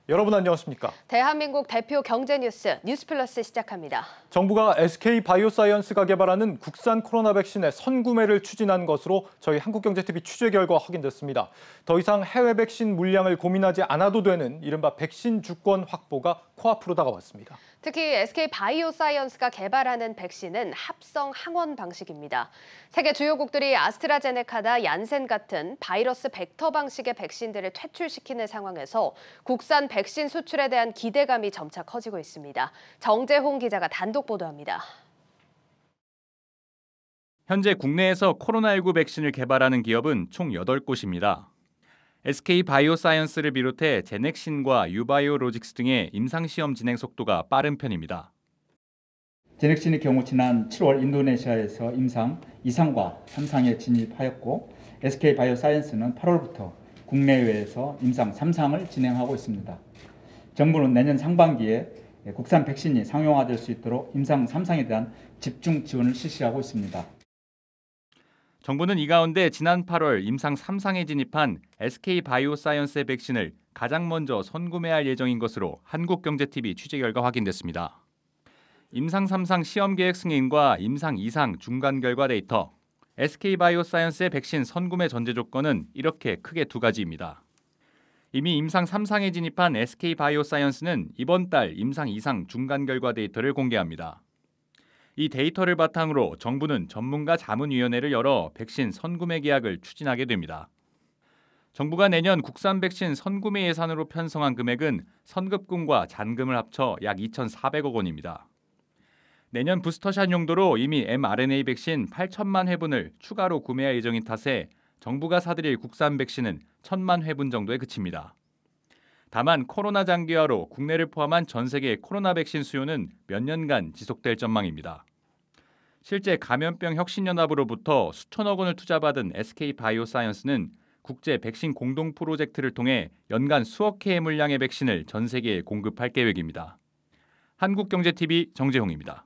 여러분 안녕하십니까? 대한민국 대표 경제 뉴스 뉴스플러스 시작합니다. 정부가 SK바이오사이언스가 개발하는 국산 코로나 백신의 선구매를 추진한 것으로 저희 한국경제TV 취재 결과 확인됐습니다. 더 이상 해외 백신 물량을 고민하지 않아도 되는 이른바 백신 주권 확보가 코앞으로 다가왔습니다. 특히 SK바이오사이언스가 개발하는 백신은 합성 항원 방식입니다. 세계 주요국들이 아스트라제네카나 얀센 같은 바이러스 벡터 방식의 백신들을 퇴출시키는 상황에서 국산 백신 수출에 대한 기대감이 점차 커지고 있습니다. 정재홍 기자가 단독 보도합니다. 현재 국내에서 코로나19 백신을 개발하는 기업은 총 8곳입니다. SK바이오사이언스를 비롯해 제넥신과 유바이오로직스 등의 임상시험 진행 속도가 빠른 편입니다. 제넥신의 경우 지난 7월 인도네시아에서 임상 2상과 3상에 진입하였고 SK바이오사이언스는 8월부터 국내외에서 임상 3상을 진행하고 있습니다. 정부는 내년 상반기에 국산 백신이 상용화될 수 있도록 임상 3상에 대한 집중 지원을 실시하고 있습니다. 정부는 이 가운데 지난 8월 임상 3상에 진입한 SK바이오사이언스의 백신을 가장 먼저 선구매할 예정인 것으로 한국경제TV 취재 결과 확인됐습니다. 임상 3상 시험 계획 승인과 임상 2상 중간 결과 데이터, SK바이오사이언스의 백신 선구매 전제 조건은 이렇게 크게 두 가지입니다. 이미 임상 3상에 진입한 SK바이오사이언스는 이번 달 임상 2상 중간 결과 데이터를 공개합니다. 이 데이터를 바탕으로 정부는 전문가 자문위원회를 열어 백신 선구매 계약을 추진하게 됩니다. 정부가 내년 국산 백신 선구매 예산으로 편성한 금액은 선급금과 잔금을 합쳐 약 2,400억 원입니다. 내년 부스터샷 용도로 이미 mRNA 백신 8천만 회분을 추가로 구매할 예정인 탓에 정부가 사들일 국산 백신은 1,000만 회분 정도에 그칩니다. 다만 코로나 장기화로 국내를 포함한 전 세계 코로나 백신 수요는 몇 년간 지속될 전망입니다. 실제 감염병 혁신연합으로부터 수천억 원을 투자받은 SK바이오사이언스는 국제 백신 공동 프로젝트를 통해 연간 수억 회의 물량의 백신을 전 세계에 공급할 계획입니다. 한국경제TV 정재홍입니다.